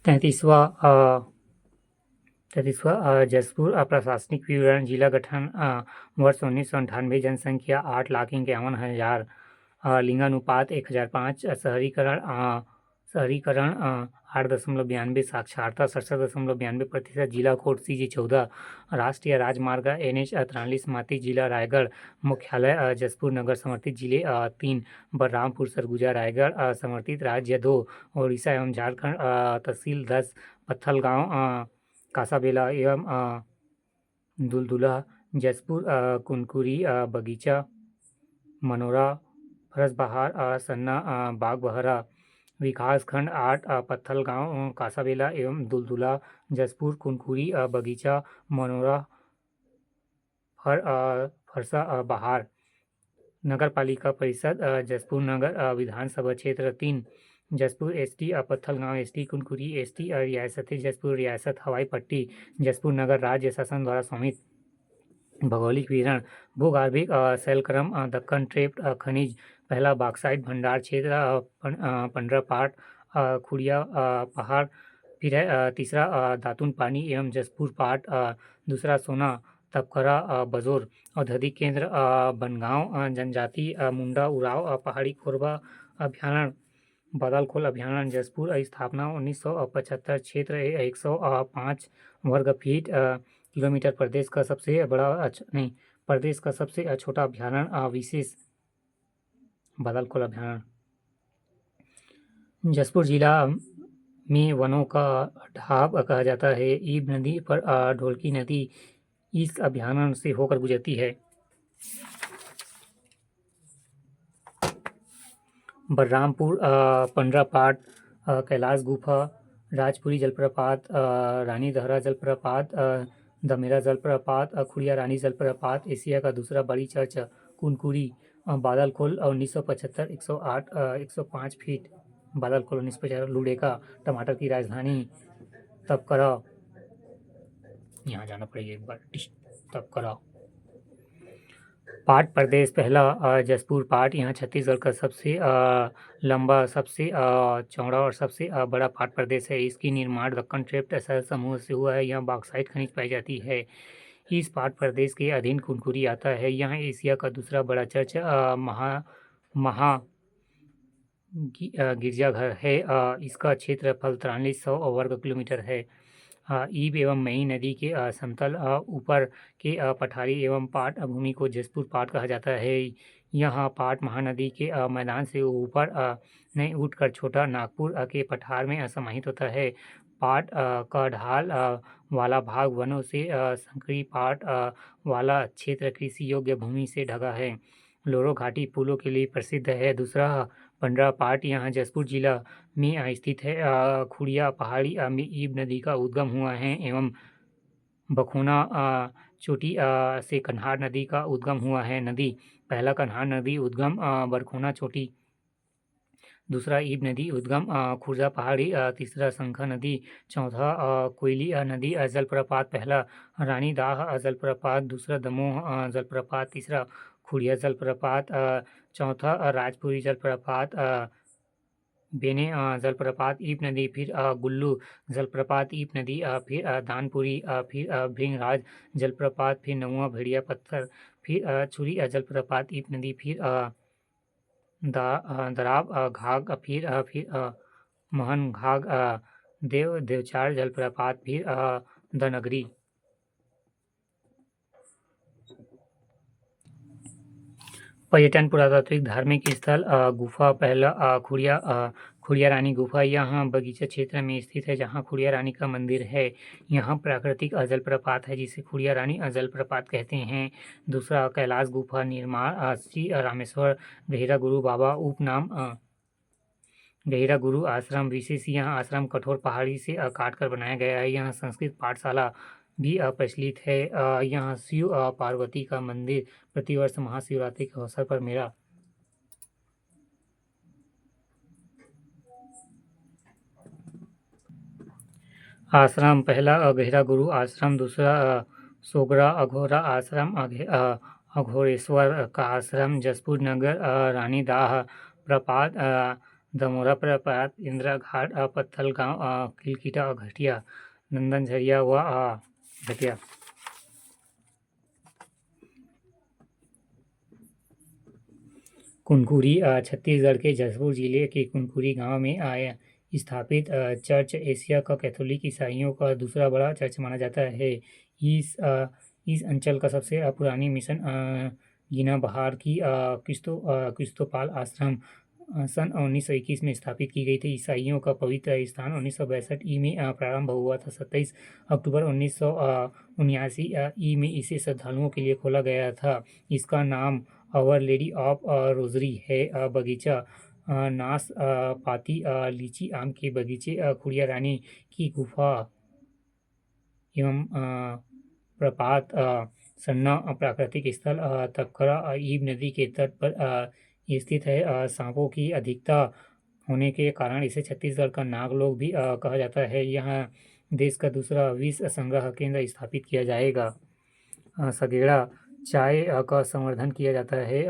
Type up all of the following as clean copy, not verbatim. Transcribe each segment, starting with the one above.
तैंतीसवां जसपुर प्रशासनिक विवरण जिला गठन वर्ष 1998 जनसंख्या 8,51,000 लिंगानुपात 1005 शहरीकरण 8.92 साक्षरता 67.92% जिला कोड CG14 राष्ट्रीय राजमार्ग NH 43 माती जिला रायगढ़ मुख्यालय जसपुर नगर समर्थित जिले 3 बलरामपुर सरगुजा रायगढ़ समर्थित राज्य 2 उड़ीसा एवं झारखंड तहसील 10 पत्थलगांव कासाबेला एवं दुलदुला जसपुर कुनकुरी बगीचा मनोरा फरसबहार सन्ना बागबहरा विकासखंड 8 पत्थलगांव कासाबेला एवं दुलदुला जसपुर कुनकुरी बगीचा मनोरा फरसा बहार नगर पालिका परिषद जसपुर नगर विधानसभा क्षेत्र 3 Jaspur ST Pathalgaon ST Kunkuri ST रियासत जसपुर रियासत हवाई पट्टी जसपुर नगर राज्य शासन द्वारा स्वामित्व। भौगोलिक विवरण भूगर्भिक शैलक्रम दक्कन ट्रेप्ट खनिज पहला बॉक्साइट भंडार क्षेत्र 15 पाट खुड़िया पहाड़, फिर है तीसरा दातुन पानी एवं जसपुर पाट, दूसरा सोना तपकरा बजोर औद्योगिक केंद्र बनगांव जनजाति मुंडा उराव पहाड़ी कोरबा अभ्यारण्य बादलखोल अभ्यारण्य जसपुर स्थापना 1975 क्षेत्र 105 वर्ग फीट किलोमीटर प्रदेश का सबसे बड़ा प्रदेश का सबसे छोटा अभ्यारण्य विशेष बादलखोल अभ्यारण्य। जसपुर जिला में वनों का ढाब कहा जाता है। ईब नदी पर ढोलकी नदी इस अभ्यारण्य से होकर गुजरती है। बलरामपुर 15 पाट कैलाश गुफा राजपुरी जलप्रपात रानी दहरा जलप्रपात दमेरा जलप्रपात खुड़िया रानी जलप्रपात एशिया का दूसरा बड़ी चर्च कुनकुरी बादलखोल 1975 108 105 फीट बादलखोल 1950 लुडेका टमाटर की राजधानी तपकरा यहाँ जाना पड़ेगा एक बार तपकरा। पाट प्रदेश पहला जसपुर पाट यहाँ छत्तीसगढ़ का सबसे लंबा सबसे चौड़ा और सबसे बड़ा पाट प्रदेश है। इसकी निर्माण दक्कन ट्रेप्ट शहर समूह से हुआ है। यहाँ बॉक्साइट खनिज पाई जाती है। इस पाट प्रदेश के अधीन कुनकुरी आता है। यहाँ एशिया का दूसरा बड़ा चर्च महा गिरजाघर है। इसका क्षेत्रफल 4300 वर्ग किलोमीटर है। ईब एवं मई नदी के समतल ऊपर के पठारी एवं पाट भूमि को जसपुर पाट कहा जाता है। यह पाट महानदी के मैदान से ऊपर नहीं उठकर छोटा नागपुर के पठार में समाहित होता है। पाट का ढाल वाला भाग वनों से संकरी पाट वाला क्षेत्र कृषि योग्य भूमि से ढका है। लोरो घाटी फूलों के लिए प्रसिद्ध है। दूसरा 15 पाट यहाँ जसपुर जिला में स्थित है। खुड़िया पहाड़ी में ईब नदी का उद्गम हुआ है एवं बखोना चोटी से कन्हार नदी का उद्गम हुआ है। नदी पहला कन्हार नदी उद्गम बरखोना चोटी, दूसरा ईब नदी उद्गम खुर्जा पहाड़ी, तीसरा शंखा नदी, चौथा कोयली नदी जलप्रपात, पहला रानी दाह जलप्रपात, दूसरा दमोह जलप्रपात, तीसरा खुड़िया जलप्रपात, चौथा राजपुरी जलप्रपात, बेने जलप्रपात ईब नदी, फिर गुल्लू जलप्रपात ईब नदी, फिर दानपुरी, फिर भृंगराज जलप्रपात, फिर नौवां भेड़िया पत्थर, फिर छुरी जलप्रपात ईब नदी, फिर दराब घाग, फिर महन घाग, देवचार जलप्रपात, फिर दनगरी। पर्यटन पुरातात्विक धार्मिक स्थल गुफा पहला खुड़िया रानी गुफा यहाँ बगीचा क्षेत्र में स्थित है, जहाँ खुड़िया रानी का मंदिर है। यहाँ प्राकृतिक जलप्रपात है जिसे खुड़िया रानी जलप्रपात कहते हैं। दूसरा कैलाश गुफा निर्माण श्री रामेश्वर गहिरा गुरु बाबा उपनाम गहिरा गुरु आश्रम विशेष। यह आश्रम कठोर पहाड़ी से काट कर बनाया गया है। यहाँ संस्कृत पाठशाला भी प्रचलित है। यहाँ शिव पार्वती का मंदिर प्रतिवर्ष महाशिवरात्रि के अवसर पर मेला। आश्रम पहला गहिरा गुरु आश्रम, दूसरा सोगरा अघोरा आश्रम, अघोरेश्वर का आश्रम, जसपुर नगर रानी दाह प्रपात दमोरा प्रपात, इंदिरा घाट, पत्थल गांव, किलकिटा, घटिया, नंदन झरिया व घटिया। कुनकुरी छत्तीसगढ़ के जशपुर जिले के कुनकुरी गांव में स्थापित चर्च एशिया का कैथोलिक ईसाइयों का दूसरा बड़ा चर्च माना जाता है। इस अंचल का सबसे पुरानी मिशन गिना बहार की क्रिस्तोपाल आश्रम सन 1921 में स्थापित की गई थी। ईसाइयों का पवित्र स्थान 1962 ई में प्रारंभ हुआ था। 27 अक्टूबर 1979 ई में इसे श्रद्धालुओं के लिए खोला गया था। इसका नाम आवर लेडी ऑफ रोजरी है। बगीचा नाशपाती, लीची, आम के बगीचे, खुड़िया रानी की गुफा एवं प्रपात, सन्ना प्राकृतिक स्थल, तखरा ईब नदी के तट पर स्थित है। सांपों की अधिकता होने के कारण इसे छत्तीसगढ़ का नागलोक भी कहा जाता है। यहाँ देश का दूसरा विश्व संग्रह केंद्र स्थापित किया जाएगा। सगेड़ा चाय का संवर्धन किया जाता है।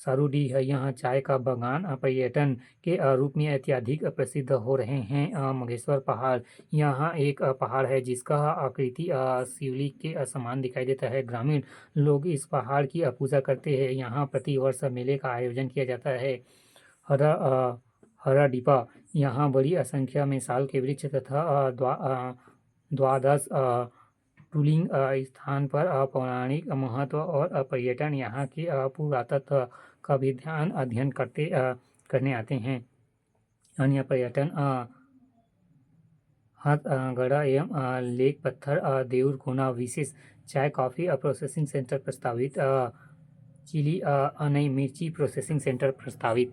सारूडी है, यहाँ चाय का बागान पर्यटन के रूप में अत्यधिक प्रसिद्ध हो रहे हैं। मघेश्वर पहाड़, यहाँ एक पहाड़ है जिसका आकृति शिवलिंग के समान दिखाई देता है। ग्रामीण लोग इस पहाड़ की पूजा करते हैं। यहाँ प्रतिवर्ष मेले का आयोजन किया जाता है। हरा डिपा, यहाँ बड़ी संख्या में साल के वृक्ष तथा द्वादश टूलिंग स्थान पर पौराणिक महत्व और पर्यटन यहाँ के पुरातत्व का भी अध्ययन करने आते हैं। अन्य पर्यटन हाथगढ़ा एवं लेक पत्थर, देउर कोना विशेष चाय कॉफ़ी प्रोसेसिंग सेंटर प्रस्तावित। चिली नई मिर्ची प्रोसेसिंग सेंटर प्रस्तावित।